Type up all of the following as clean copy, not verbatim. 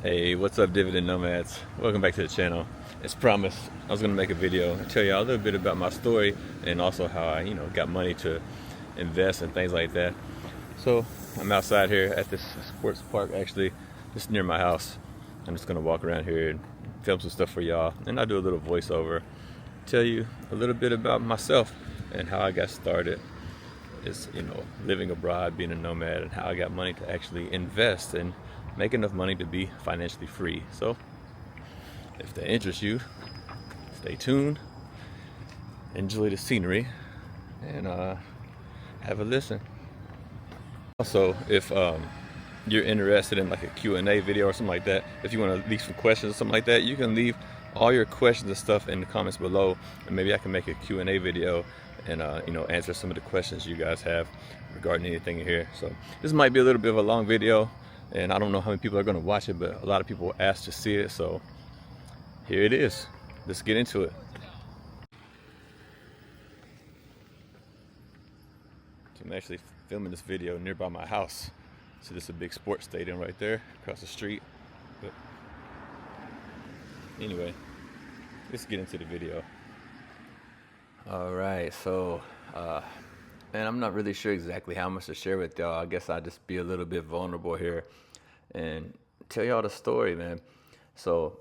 Hey, what's up, Dividend Nomads? Welcome back to the channel. As promised, I was gonna make a video and tell y'all a little bit about my story and also how I, got money to invest and things like that. So I'm outside here at this sports park, actually, just near my house. I'm just gonna walk around here and film some stuff for y'all, and I'll do a little voiceover, tell you a little bit about myself and how I got started. Is living abroad, being a nomad, and how I got money to actually invest and make enough money to be financially free. So if that interests you, stay tuned, enjoy the scenery, and have a listen. Also, if you're interested in like a Q&A video or something like that, if you want to leave some questions or something like that, you can leave all your questions and stuff in the comments below, and maybe I can make a Q&A video and answer some of the questions you guys have regarding anything here. So this might be a little bit of a long video, and I don't know how many people are going to watch it, but a lot of people asked to see it, so here it is. Let's get into it. So I'm actually filming this video nearby my house. So this is a big sports stadium right there across the street. But anyway, let's get into the video. All right, so man, I'm not really sure exactly how much to share with y'all. I guess I'll just be a little bit vulnerable here and tell y'all the story, man. So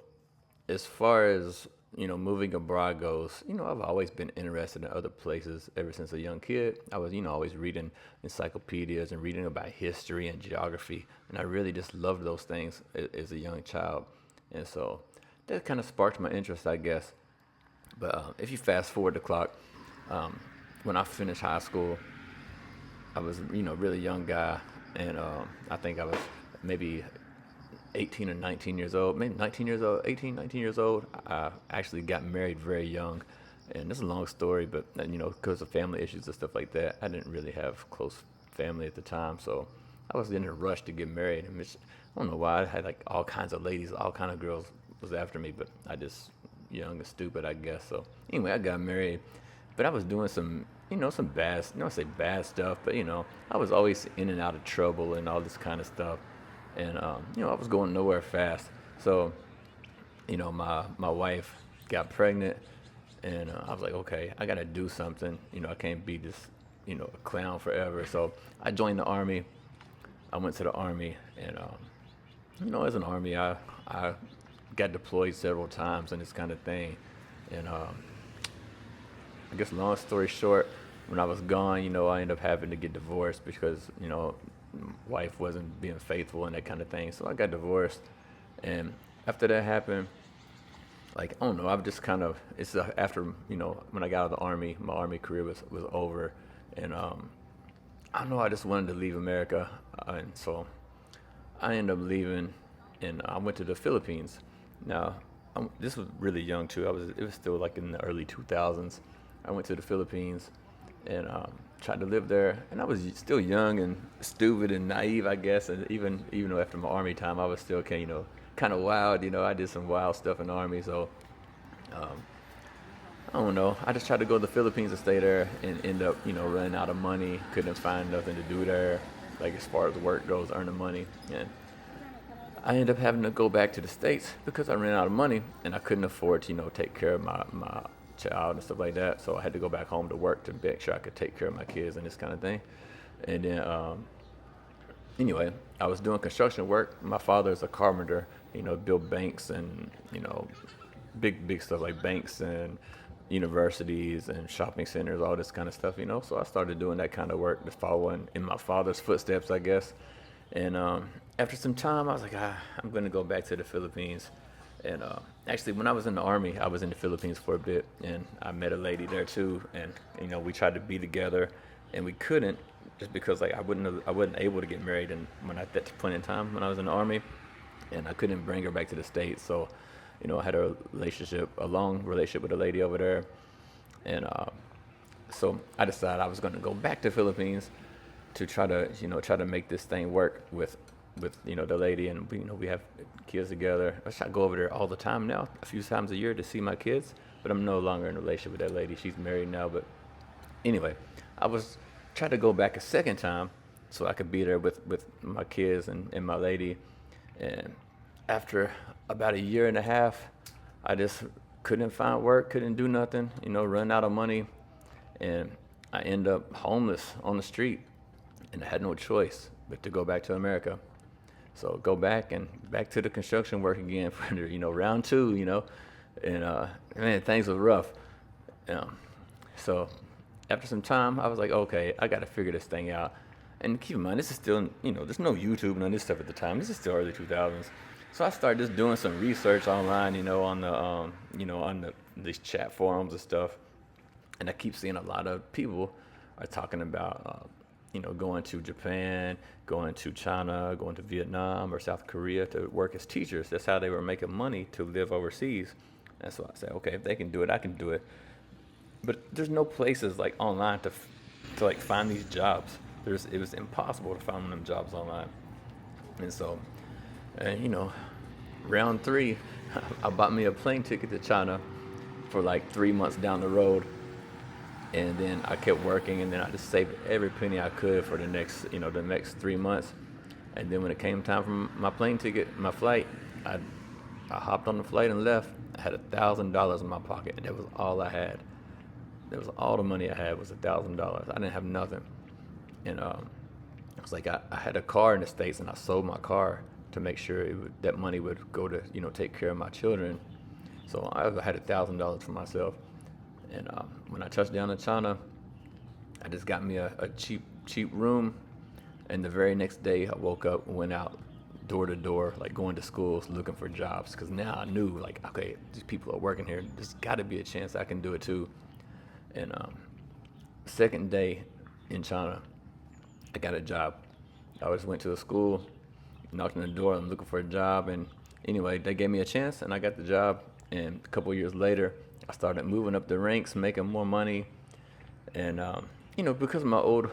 as far as moving abroad goes, I've always been interested in other places ever since a young kid. I was always reading encyclopedias and reading about history and geography, and I really just loved those things as a young child. And so that kind of sparked my interest, I guess. But if you fast forward the clock, when I finished high school, I was really young guy, and I think I was maybe 18 or 19 years old, maybe 19 years old, 18, 19 years old. I actually got married very young, and this is a long story, but because of family issues and stuff like that, I didn't really have close family at the time, so I was in a rush to get married. And I don't know why, I had like all kinds of ladies, all kind of girls was after me, but I just young and stupid, I guess. So anyway, I got married, but I was doing some some bad, not say bad stuff, but I was always in and out of trouble and all this kind of stuff. And I was going nowhere fast. So my wife got pregnant, and I was like, okay, I gotta do something. I can't be this a clown forever. So I joined the army. I went to the army, and as an army, I got deployed several times and this kind of thing. And I guess long story short, when I was gone, I ended up having to get divorced because wife wasn't being faithful and that kind of thing. So I got divorced, and after that happened, like I don't know, I've just kind of after when I got out of the army, my army career was over, and I don't know, I just wanted to leave America, and so I ended up leaving, and I went to the Philippines. Now this was really young too. It was still like in the early 2000s. I went to the Philippines and tried to live there, and I was still young and stupid and naive, I guess. And even though after my army time, I was still kind of wild. I did some wild stuff in the army. So I don't know. I just tried to go to the Philippines and stay there, and end up running out of money. Couldn't find nothing to do there, like as far as work goes, earning money. And I ended up having to go back to the States because I ran out of money, and I couldn't afford to take care of my child and stuff like that. So I had to go back home to work to make sure I could take care of my kids and this kind of thing. And then anyway, I was doing construction work. My father is a carpenter, built banks and big stuff like banks and universities and shopping centers, all this kind of stuff. So I started doing that kind of work, just following in my father's footsteps, I guess. And after some time, I was like, I'm going to go back to the Philippines. And actually, when I was in the army, I was in the Philippines for a bit, and I met a lady there too. And we tried to be together, and we couldn't, just because like I wasn't able to get married, and at that point in time when I was in the army, and I couldn't bring her back to the States. So I had a long relationship with a lady over there, and so I decided I was going to go back to the Philippines to try to make this thing work with the lady, and we have kids together. I go over there all the time now, a few times a year to see my kids, but I'm no longer in a relationship with that lady. She's married now. But anyway, I was trying to go back a second time so I could be there with my kids and my lady. And after about a year and a half, I just couldn't find work, couldn't do nothing, run out of money, and I end up homeless on the street, and I had no choice but to go back to America. So go back and back to the construction work again for round two, and man, things were rough. Um, so after some time, I was like, okay, I got to figure this thing out. And keep in mind, this is still, there's no YouTube and none of this stuff at the time. This is still early 2000s. So I started just doing some research online, on these chat forums and stuff. And I keep seeing a lot of people are talking about, going to Japan, going to China, going to Vietnam or South Korea to work as teachers. That's how they were making money to live overseas. And so I said, okay, if they can do it, I can do it. But there's no places like online to like find these jobs. It was impossible to find them jobs online. And so, round three, I bought me a plane ticket to China for like 3 months down the road. And then I kept working, and then I just saved every penny I could for the next 3 months. And then when it came time for my plane ticket, my flight, I hopped on the flight and left. I had $1,000 in my pocket, and that was all I had. That was all the money I had was $1,000. I didn't have nothing. And it was like I had a car in the States, and I sold my car to make sure that money would go to take care of my children. So I had $1,000 for myself. And when I touched down in China, I just got me a cheap room. And the very next day, I woke up and went out door to door, like going to schools, looking for jobs. Because now I knew, like, okay, these people are working here. There's got to be a chance I can do it too. And second day in China, I got a job. I just went to a school, knocked on the door, I'm looking for a job. And anyway, they gave me a chance, and I got the job. And a couple of years later, I started moving up the ranks, making more money, and because of my old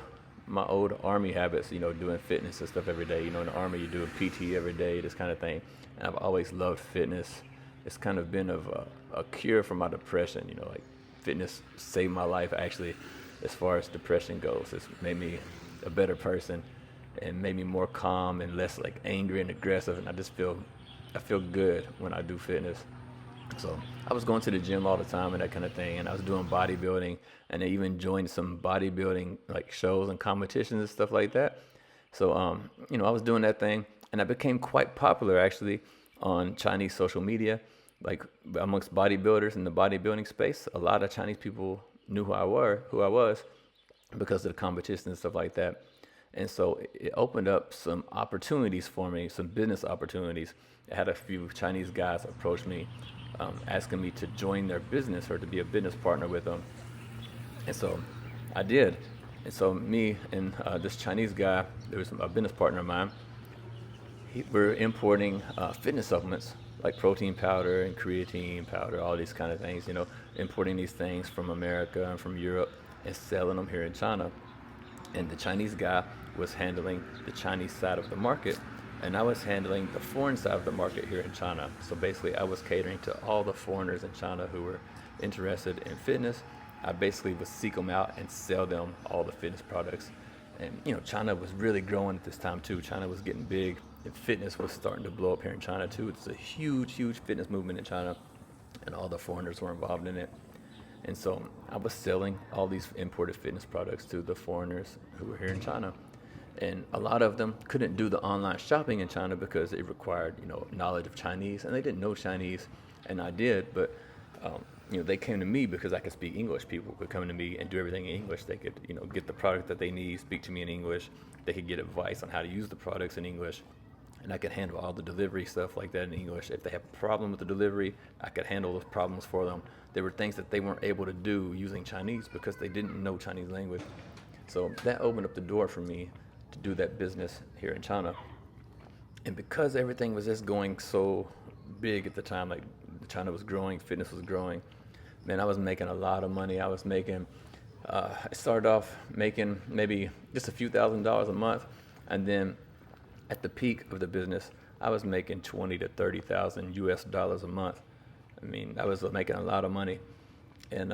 army habits, doing fitness and stuff every day. In the army, you do a PT every day, this kind of thing. And I've always loved fitness. It's kind of been a cure for my depression. Like fitness saved my life actually, as far as depression goes. It's made me a better person and made me more calm and less like angry and aggressive. And I feel good when I do fitness. So I was going to the gym all the time and that kind of thing, and I was doing bodybuilding, and I even joined some bodybuilding like shows and competitions and stuff like that. So I was doing that thing, and I became quite popular actually on Chinese social media, like amongst bodybuilders in the bodybuilding space. A lot of Chinese people knew who I was because of the competition and stuff like that. And so it opened up some opportunities for me, some business opportunities. I had a few Chinese guys approach me, asking me to join their business or to be a business partner with them. And so I did. And so me and this Chinese guy, there was a business partner of mine, we're importing fitness supplements like protein powder and creatine powder, all these kind of things, importing these things from America and from Europe and selling them here in China. And the Chinese guy was handling the Chinese side of the market, and I was handling the foreign side of the market here in China. So basically, I was catering to all the foreigners in China who were interested in fitness. I basically would seek them out and sell them all the fitness products. And China was really growing at this time too. China was getting big, and fitness was starting to blow up here in China too. It's a huge, huge fitness movement in China, and all the foreigners were involved in it. And so I was selling all these imported fitness products to the foreigners who were here in China. And a lot of them couldn't do the online shopping in China because it required, knowledge of Chinese, and they didn't know Chinese, and I did. But they came to me because I could speak English. People could come to me and do everything in English. They could, get the product that they need, speak to me in English. They could get advice on how to use the products in English, and I could handle all the delivery stuff like that in English. If they have a problem with the delivery, I could handle those problems for them. There were things that they weren't able to do using Chinese because they didn't know Chinese language. So that opened up the door for me to do that business here in China. And because everything was just going so big at the time, like China was growing, fitness was growing, man, I was making a lot of money. I started off making maybe just a few $1,000s a month, and then at the peak of the business, I was making 20 to 30,000 US dollars a month. I mean, I was making a lot of money. And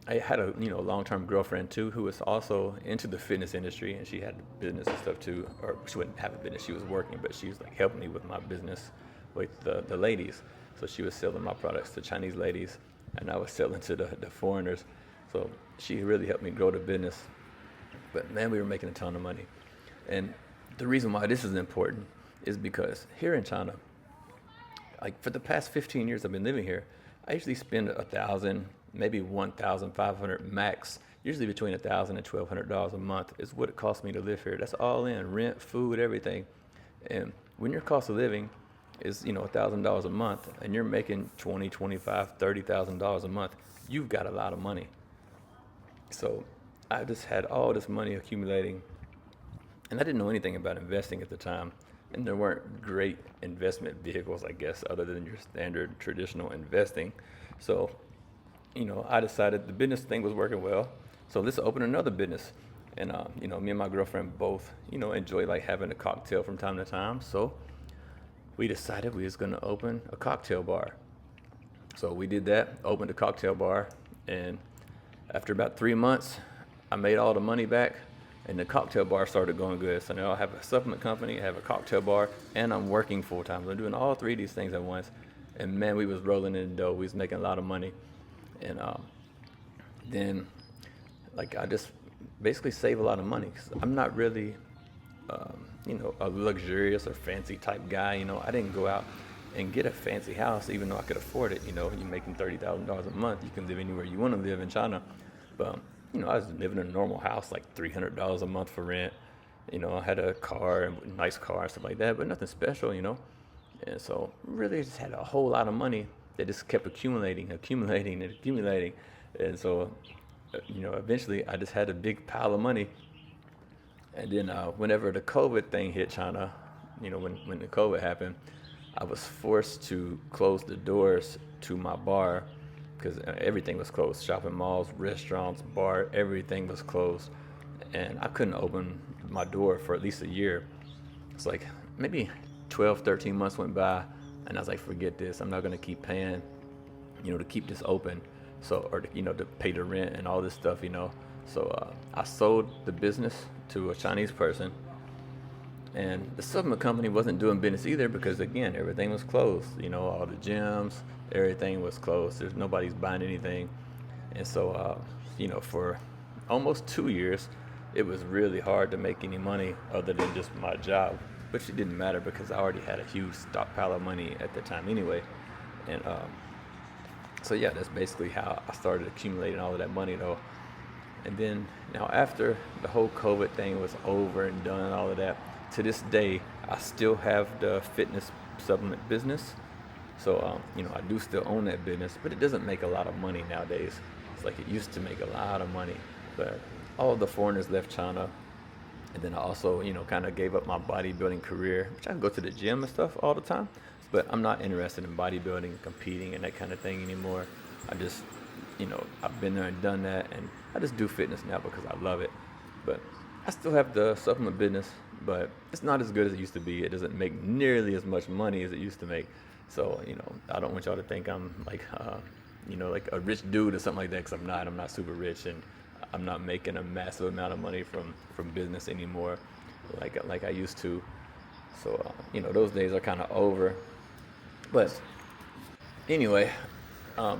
I had a long-term girlfriend too who was also into the fitness industry, and she had business and stuff too, or she wouldn't have a business, she was working, but she was like helping me with my business with the ladies. So she was selling my products to Chinese ladies, and I was selling to the foreigners. So she really helped me grow the business. But man, we were making a ton of money. And the reason why this is important is because here in China, like for the past 15 years I've been living here, I usually spend 1,000, maybe 1,500 max, usually between 1,000 and $1,200 a month is what it costs me to live here. That's all in, rent, food, everything. And when your cost of living is, $1,000 a month and you're making 20, 25, $30,000 a month, you've got a lot of money. So I just had all this money accumulating, and I didn't know anything about investing at the time. And there weren't great investment vehicles, I guess, other than your standard traditional investing. So, I decided the business thing was working well. So let's open another business. And, me and my girlfriend both, enjoy like having a cocktail from time to time. So we decided we was going to open a cocktail bar. So we did that, opened a cocktail bar. And after about 3 months, I made all the money back. And the cocktail bar started going good. So now I have a supplement company, I have a cocktail bar, and I'm working full time. So I'm doing all three of these things at once. And man, we was rolling in the dough. We was making a lot of money. And then, like, I just basically save a lot of money. 'Cause I'm not really, a luxurious or fancy type guy. I didn't go out and get a fancy house, even though I could afford it. You're making $30,000 a month. You can live anywhere you want to live in China. But I was living in a normal house, like $300 a month for rent. I had a car, a nice car, and stuff like that, but nothing special. And so really just had a whole lot of money that just kept accumulating. And so, eventually I just had a big pile of money. And then whenever the COVID thing hit China, when the COVID happened, I was forced to close the doors to my bar because everything was closed. Shopping malls, restaurants, bar, everything was closed. And I couldn't open my door for at least a year. It's like maybe 12, 13 months went by, and I was like, forget this. I'm not going to keep paying, to keep this open. So, or, to pay the rent and all this stuff, So I sold the business to a Chinese person. And the supplement company wasn't doing business either because, again, everything was closed. All the gyms, everything was closed. There's nobody's buying anything. And so, for almost 2 years, it was really hard to make any money other than just my job, which it didn't matter because I already had a huge stockpile of money at the time anyway. And so, yeah, that's basically how I started accumulating all of that money, though. And then now after the whole COVID thing was over and done and all of that, to this day, I still have the fitness supplement business. So, I do still own that business, but it doesn't make a lot of money nowadays. It's like it used to make a lot of money. But all the foreigners left China. And then I also, kind of gave up my bodybuilding career, which I can go to the gym and stuff all the time. But I'm not interested in bodybuilding, competing, and that kind of thing anymore. I just, I've been there and done that. And I just do fitness now because I love it. But I still have the supplement business, but it's not as good as it used to be. It doesn't make nearly as much money as it used to make. So, I don't want y'all to think I'm like, like a rich dude or something like that, because I'm not. I'm not super rich, and I'm not making a massive amount of money from business anymore like I used to. So, those days are kind of over. But anyway, now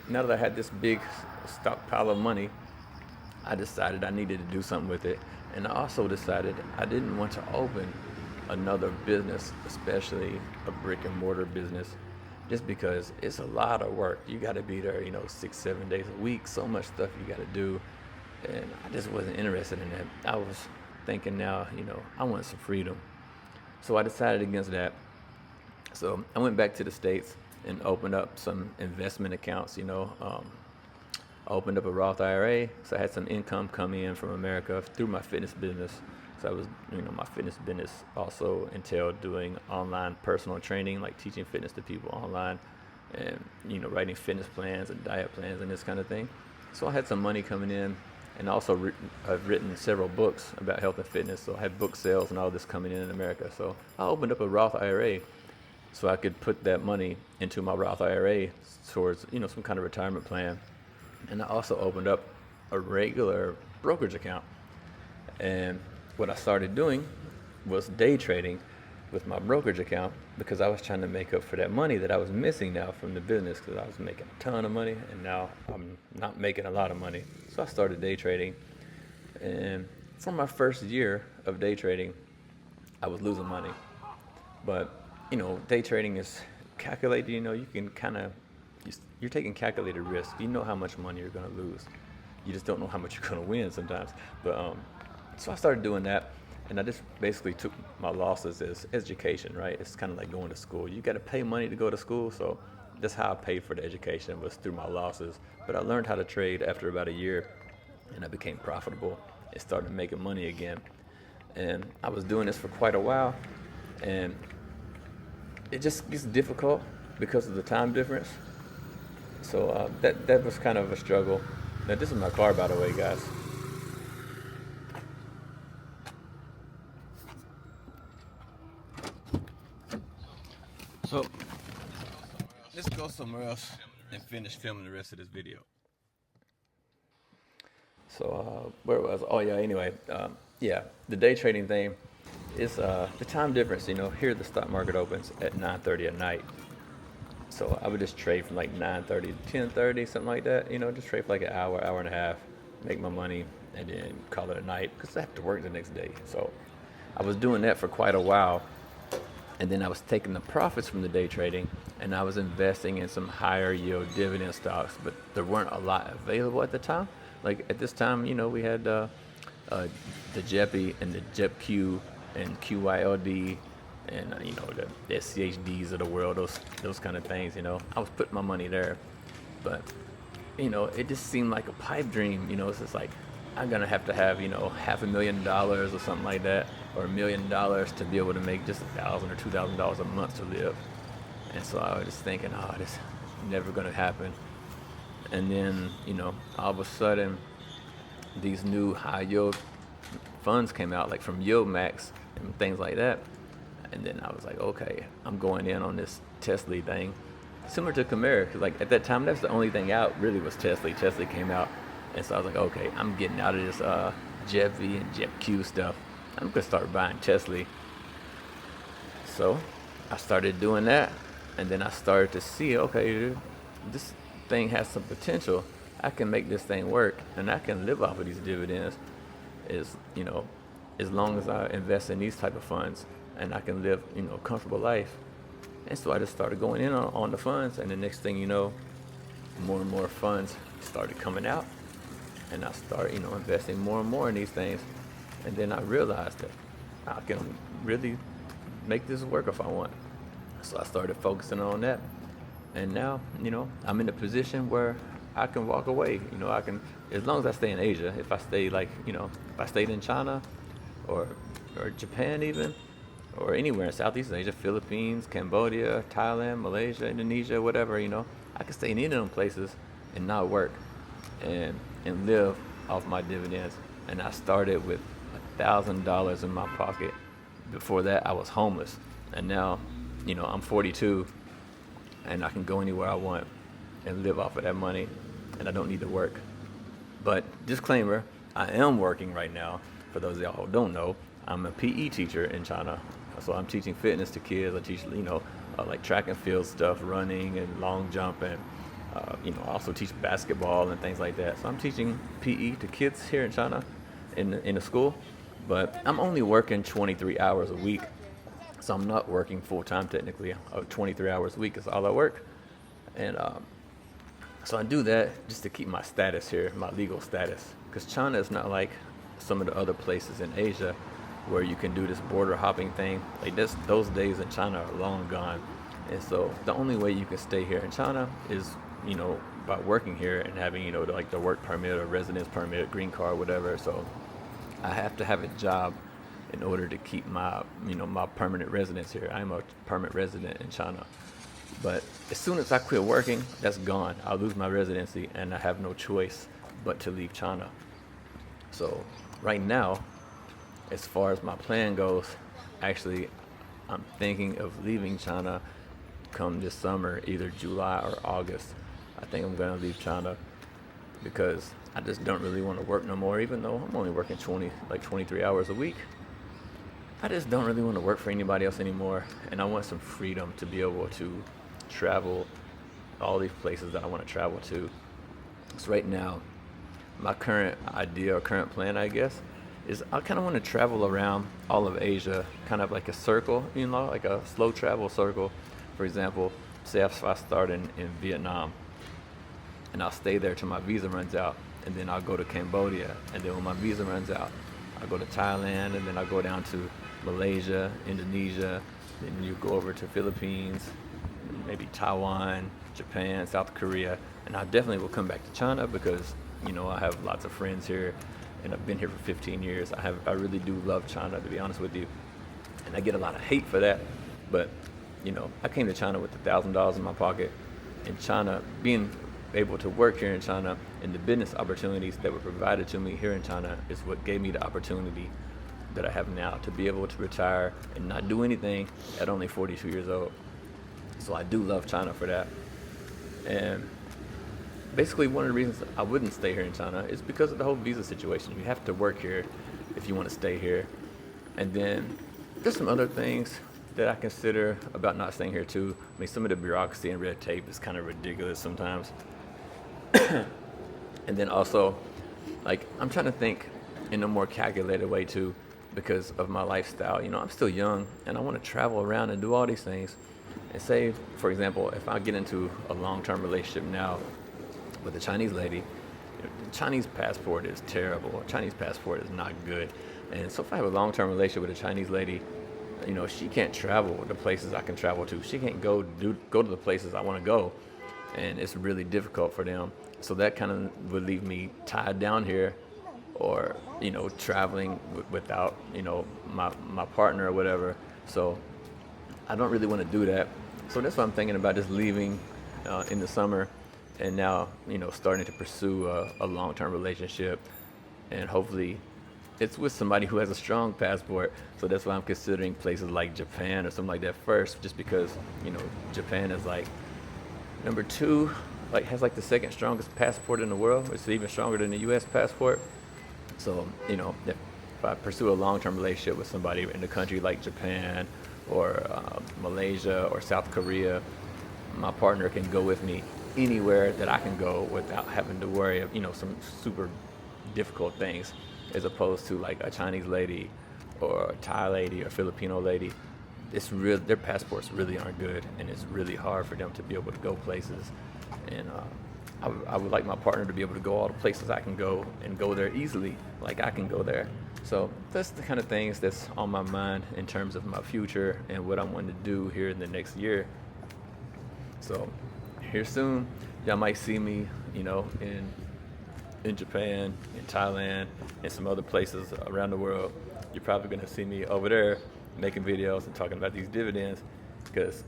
that I had this big stockpile of money, I decided I needed to do something with it. And I also decided I didn't want to open another business, especially a brick and mortar business, just because it's a lot of work. You got to be there, 6, 7 days a week, so much stuff you got to do. And I just wasn't interested in that. I was thinking now, I want some freedom. So I decided against that. So I went back to the States and opened up some investment accounts, I opened up a Roth IRA, so I had some income coming in from America through my fitness business. So I was, my fitness business also entailed doing online personal training, like teaching fitness to people online, and writing fitness plans and diet plans and this kind of thing. So I had some money coming in, and also I've written several books about health and fitness. So I had book sales and all this coming in America. So I opened up a Roth IRA, so I could put that money into my Roth IRA towards some kind of retirement plan. And I also opened up a regular brokerage account. And what I started doing was day trading. with my brokerage account because I was trying to make up for that money that I was missing now from the business, because I was making a ton of money and now I'm not making a lot of money. So I started day trading, and for my first year of day trading, I was losing money. But day trading is calculated. You can kind of, you're taking calculated risk. You know how much money you're going to lose. You just don't know how much you're going to win sometimes. But so I started doing that, and I just basically took my losses as education, right? It's kind of like going to school. You got to pay money to go to school, so that's how I paid for the education, was through my losses. But I learned how to trade after about a year, and I became profitable and started making money again. And I was doing this for quite a while, and it just gets difficult because of the time difference. So that was kind of a struggle. Now, this is my car, by the way, guys. So let's go somewhere else and finish filming the rest of this video. So where was? Oh yeah. Anyway, yeah, the day trading thing is the time difference. Here the stock market opens at 9:30 at night. So I would just trade from like 9:30 to 10:30, something like that. Just trade for like an hour, hour and a half, make my money, and then call it a night because I have to work the next day. So I was doing that for quite a while, and then I was taking the profits from the day trading and I was investing in some higher yield dividend stocks, but there weren't a lot available at the time. Like at this time, we had the JEPI and the JEPQ and QYLD and the SCHDs of the world, those kind of things. I was putting my money there, but it just seemed like a pipe dream. It's just like I'm gonna have to have $500,000 or something like that, or $1 million to be able to make just $1,000 or $2,000 a month to live. And so I was just thinking, oh, this is never gonna happen. And then all of a sudden, these new high yield funds came out, like from Yield Max and things like that. And then I was like, okay, I'm going in on this Tesla thing, similar to Chimera, because like at that time, that's the only thing out really was Tesla. Tesla came out, and so I was like, okay, I'm getting out of this JEPV and JEPQ stuff. I'm gonna start buying Tesla. So I started doing that, and then I started to see, okay, this thing has some potential. I can make this thing work, and I can live off of these dividends, as long as I invest in these type of funds, and I can live a comfortable life. And so I just started going in on the funds, and the next thing you know, more and more funds started coming out, and I started investing more and more in these things. And then I realized that I can really make this work if I want. So I started focusing on that, and now I'm in a position where I can walk away. I can, as long as I stay in Asia. If I stay if I stayed in China or Japan even, or anywhere in Southeast Asia, Philippines, Cambodia, Thailand, Malaysia, Indonesia, whatever, I can stay in any of them places and not work and live off my dividends. And I started with $1,000 in my pocket. Before that, I was homeless, and now I'm 42 and I can go anywhere I want and live off of that money, and I don't need to work. But disclaimer, I am working right now. For those of y'all who don't know, I'm a PE teacher in China. So I'm teaching fitness to kids. I teach, like track and field stuff, running and long jump, and I also teach basketball and things like that. So I'm teaching PE to kids here in China, in a school. But I'm only working 23 hours a week, so I'm not working full time technically. 23 hours a week is all I work, and so I do that just to keep my status here, my legal status, because China is not like some of the other places in Asia where you can do this border hopping thing. Like those days in China are long gone. And so the only way you can stay here in China is, by working here and having, the work permit or residence permit, green card, whatever. So I have to have a job in order to keep my, my permanent residence here. I'm a permanent resident in China. But as soon as I quit working, that's gone. I'll lose my residency, and I have no choice but to leave China. So right now, as far as my plan goes, actually, I'm thinking of leaving China come this summer, either July or August. I think I'm gonna leave China because I just don't really want to work no more, even though I'm only working 23 hours a week. I just don't really want to work for anybody else anymore, and I want some freedom to be able to travel all these places that I want to travel to. So right now, my current idea or current plan, I guess, is I kind of want to travel around all of Asia, kind of like a circle, like a slow travel circle. For example, say if I start in Vietnam, and I'll stay there till my visa runs out, and then I'll go to Cambodia, and then when my visa runs out, I'll go to Thailand, and then I'll go down to Malaysia, Indonesia, then you go over to Philippines, maybe Taiwan, Japan, South Korea, and I definitely will come back to China because I have lots of friends here, and I've been here for 15 years. I really do love China, to be honest with you, and I get a lot of hate for that, but I came to China with $1,000 in my pocket, and China, being able to work here in China and the business opportunities that were provided to me here in China is what gave me the opportunity that I have now to be able to retire and not do anything at only 42 years old. So I do love China for that. And basically one of the reasons I wouldn't stay here in China is because of the whole visa situation. You have to work here if you want to stay here. And then there's some other things that I consider about not staying here too. I mean, some of the bureaucracy and red tape is kind of ridiculous sometimes. And then also, like, I'm trying to think in a more calculated way too, because of my lifestyle. I'm still young and I want to travel around and do all these things. And say, for example, if I get into a long-term relationship now with a Chinese lady, the Chinese passport is terrible. Chinese passport is not good. And so if I have a long-term relationship with a Chinese lady, she can't travel the places I can travel to. She can't go to the places I want to go. And it's really difficult for them. So that kind of would leave me tied down here, or, traveling without, my partner or whatever. So I don't really want to do that. So that's what I'm thinking about, just leaving in the summer and now, starting to pursue a long-term relationship, and hopefully it's with somebody who has a strong passport. So that's why I'm considering places like Japan or something like that first, just because, Japan is like number 2, like has like the second strongest passport in the world. It's even stronger than the US passport. So, if I pursue a long-term relationship with somebody in a country like Japan or Malaysia or South Korea, my partner can go with me anywhere that I can go without having to worry of, some super difficult things, as opposed to like a Chinese lady or a Thai lady or Filipino lady. It's real, their passports really aren't good, and it's really hard for them to be able to go places. And I would like my partner to be able to go all the places I can go and go there easily, like I can go there. So that's the kind of things that's on my mind in terms of my future and what I want to do here in the next year. So here soon, y'all might see me, in Japan, in Thailand, and some other places around the world. You're probably going to see me over there making videos and talking about these dividends, because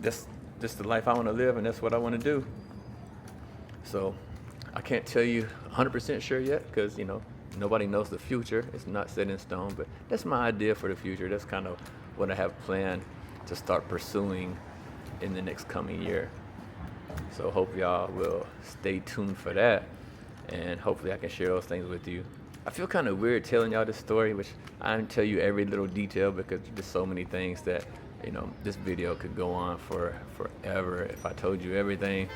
that's just the life I want to live, and that's what I want to do. So I can't tell you 100% sure yet, because nobody knows the future. It's not set in stone, but that's my idea for the future. That's kind of what I have planned to start pursuing in the next coming year. So hope y'all will stay tuned for that, and hopefully I can share those things with you. I feel kind of weird telling y'all this story, which I didn't tell you every little detail because there's so many things that, this video could go on for forever if I told you everything.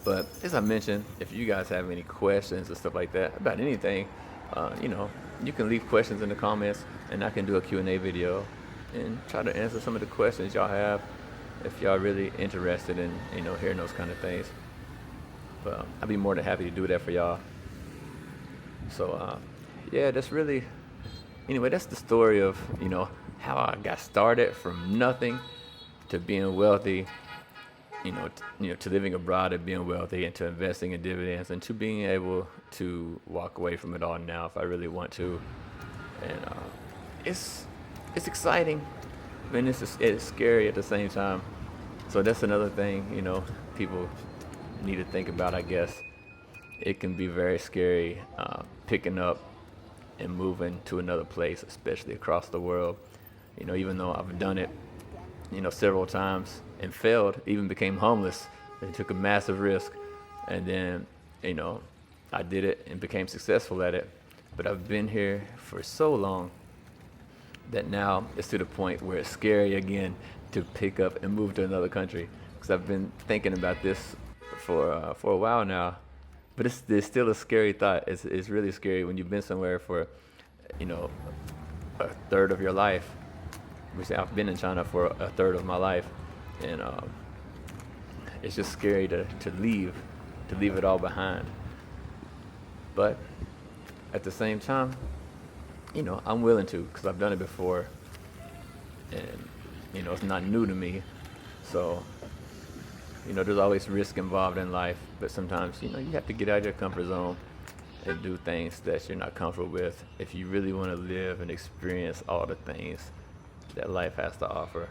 But as I mentioned, if you guys have any questions and stuff like that about anything, you can leave questions in the comments, and I can do a Q&A video and try to answer some of the questions y'all have if y'all really interested in, hearing those kind of things. But I'd be more than happy to do that for y'all. So, yeah, that's really, anyway, that's the story of, how I got started from nothing to being wealthy, to living abroad and being wealthy, and to investing in dividends, and to being able to walk away from it all now if I really want to. And it's exciting, and it's scary at the same time. So that's another thing, people need to think about, I guess. It can be very scary picking up and moving to another place, especially across the world. Even though I've done it, several times and failed, even became homeless and took a massive risk. And then, I did it and became successful at it. But I've been here for so long that now it's to the point where it's scary again to pick up and move to another country. Because I've been thinking about this for a while now, but it's still a scary thought. It's really scary when you've been somewhere for, you know, a third of your life. We say I've been in China for a third of my life, and it's just scary to leave it all behind. But at the same time, you know, I'm willing to, because I've done it before, and you know, it's not new to me. So, you know, there's always risk involved in life, but sometimes, you know, you have to get out of your comfort zone and do things that you're not comfortable with if you really want to live and experience all the things that life has to offer.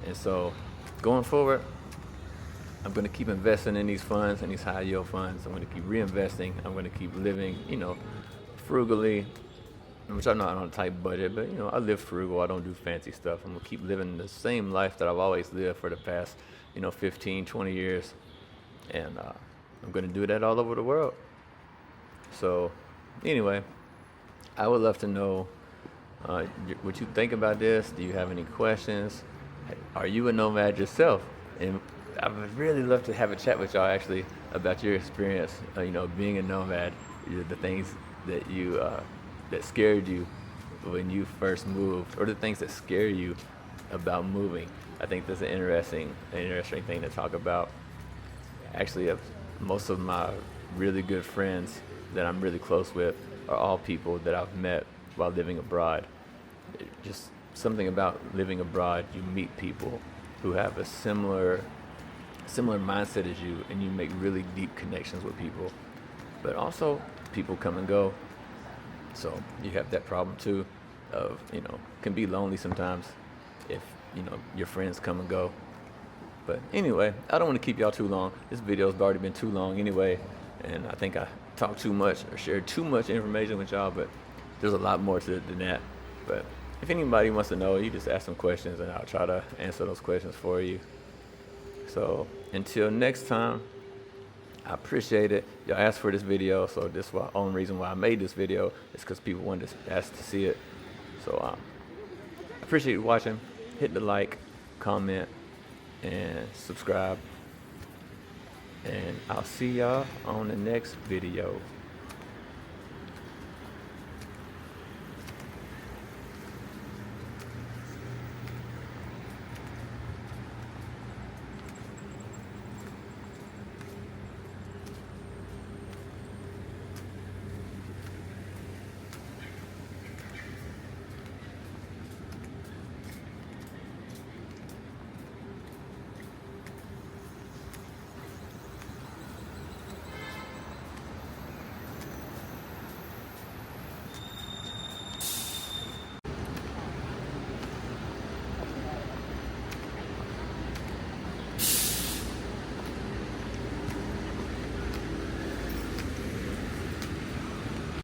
And so, going forward, I'm going to keep investing in these funds and these high yield funds. I'm going to keep reinvesting. I'm going to keep living, you know, frugally, which I'm not on a tight budget, but you know, I live frugal. I don't do fancy stuff. I'm going to keep living the same life that I've always lived for the past, you know, 15, 20 years. And I'm going to do that all over the world. So anyway, I would love to know what you think about this. Do you have any questions? Are you a nomad yourself? And I would really love to have a chat with y'all actually about your experience, you know, being a nomad, the things that you that scared you when you first moved, or the things that scare you about moving. I think that's an interesting thing to talk about. Actually, most of my really good friends that I'm really close with are all people that I've met while living abroad. Just something about living abroad, you meet people who have a similar mindset as you, and you make really deep connections with people. But also, people come and go, so you have that problem too of, you know, can be lonely sometimes if, you know, your friends come and go. But anyway, I don't want to keep y'all too long. This video's already been too long anyway, and I think I talked too much or shared too much information with y'all, but there's a lot more to it than that. But if anybody wants to know, you just ask some questions and I'll try to answer those questions for you. So until next time, I appreciate it. Y'all asked for this video, so this is the only reason why I made this video is because people wanted to ask to see it. So I appreciate you watching. Hit the like, comment, and subscribe. And I'll see y'all on the next video.